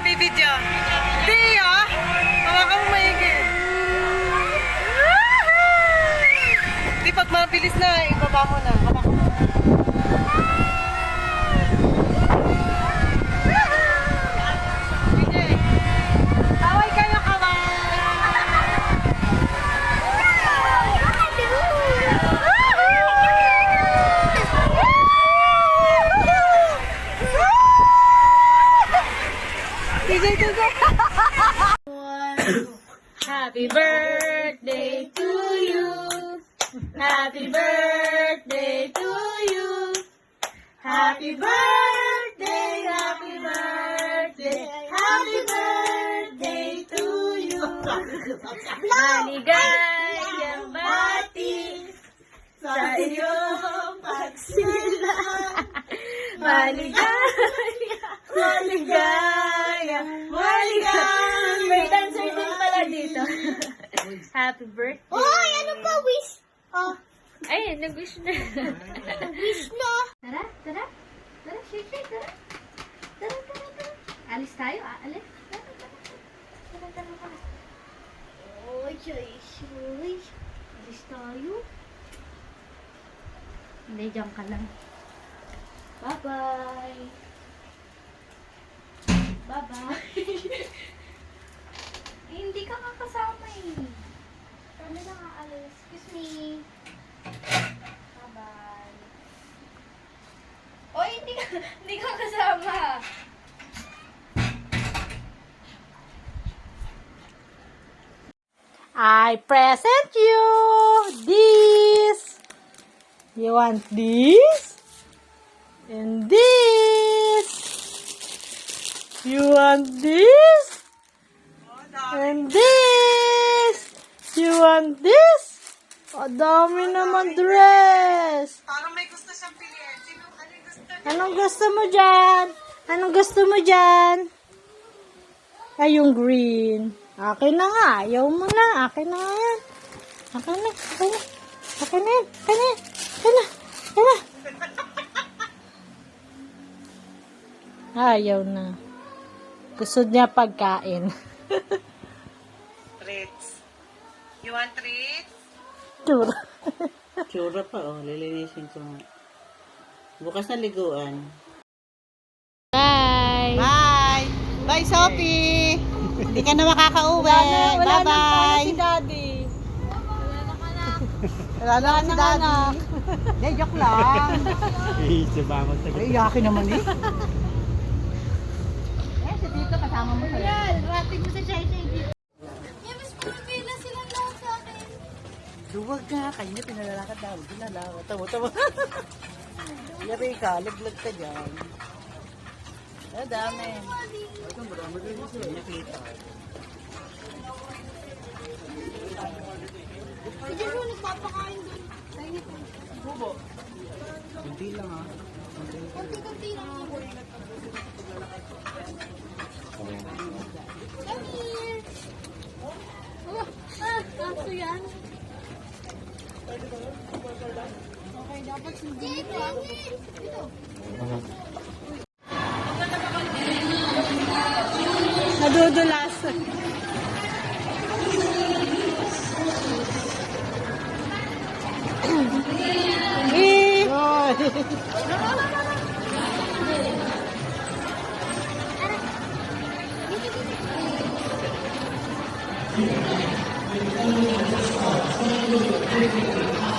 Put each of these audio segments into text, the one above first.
Bibidyo. Di ah. Hawakan mo maigit. Di pag mabilis na, ibaba mo na. Hawakan mo. Sige. Kaway kayo, kaway. Happy birthday to you. Happy birthday to you. Happy birthday, happy birthday, happy birthday to you. Maligayang bati sa iyong pagsila. Maligaya, maligaya, maligaya. May dancer din pala dito. Happy birthday. Hoy, ano pa wish? Oh, Ay, nag-wish na. wish na. Tara, tara. Tara, shake, tara. Tara, tara, tara. Alis tayo, alis. Tara, tara. Tara, tara, tara. Oy, oy. Alis tayo. Hindi, diyan ka lang. Bye-bye. Bye-bye. Eh, hindi ka kakasama eh. Kami lang aalis. Excuse me. Bye-bye. Oy, hindi ka kasama. I present you this. You want this? And this. You want this? And this. You want this? Ang dami naman dress. Parang may gusto siyang piliin. Anong gusto niya? Anong gusto mo dyan? Anong gusto mo dyan? Ay, yung green. Akin na nga. Ayaw mo na. Akin na nga yan. Akin na. Akin na. Akin na yan. Akin na yan. Akin na. Akin na. Ayaw na. Gusto niya pagkain. Treats. You want treats? Tura. Tsura pa, oh. Lilinisin ko nga. Bukas na liguan. Bye. Bye! Bye, Sophie! Hindi ka na makakauwi. Bye-bye! Si Daddy. Wala na si Daddy. Hindi, joke lang. Sabamot sa Ay, yakin naman eh. Si Tito, kasama mo sa'yo. Yan, rating mo sa Chai dito. Yan, mas pumipila silang lahat sa akin. Duwag nga, kanya pinalalakad daw. Pinalalakad. Tamo. Yari ka, laglag ka dyan. Ang dami. Nakita. Sige mo, nagpapakain doon. Bubo. Hindi lang ah. Konti-konti lang ako. Come here. Kaso yan. Okay, dapat hindi ito. Ito. Nadudulas.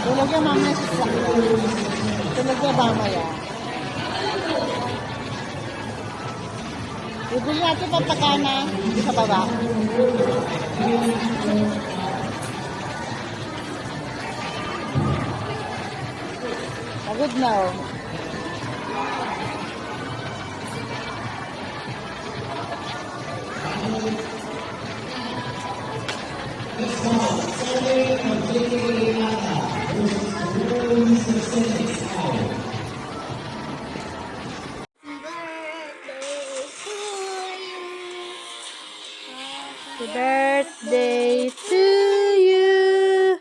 Tulog yung mamaya sa sakyan. Tulog yung mamaya. Bibili natin papakana sa baba. Pagod na oh. Happy birthday to you.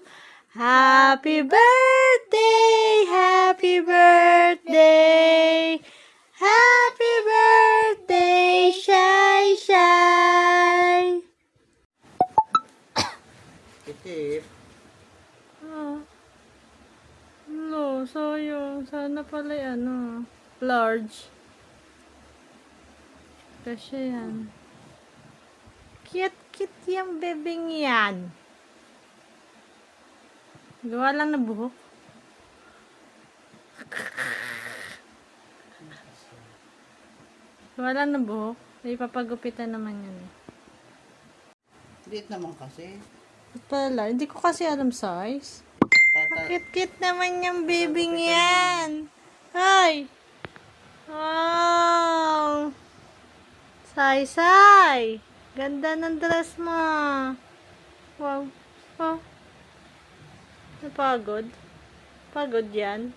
Happy birthday! Happy birthday! Happy birthday, Shy Shy! Kitip. No, sayang. Sana pala large. Kasi yan. Cute yung bebeng yan. Gawa lang na buhok. Gawa lang na buhok. May papagupitan naman yan. Liit naman kasi. Pala, hindi ko kasi alam size. Tata, Cute naman yung bebeng yan. Ay! Wow! Say! Ganda ng dress mo. Wow. Oh. Napagod? Pagod yan?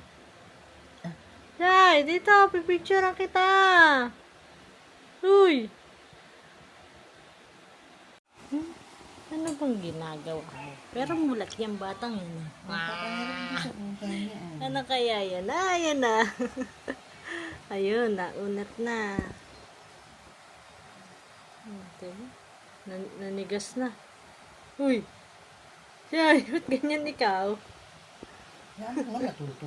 Yay! Dito! Pipicturean kita! Uy! Ano bang ginagawa mo? Pero mulat yung batang yun. Ano kaya yan? Yan na. Ayun, naunat na. Diba? Nanigas na. Uy! Yay! Ba't ganyan ikaw? yan mo, natuto.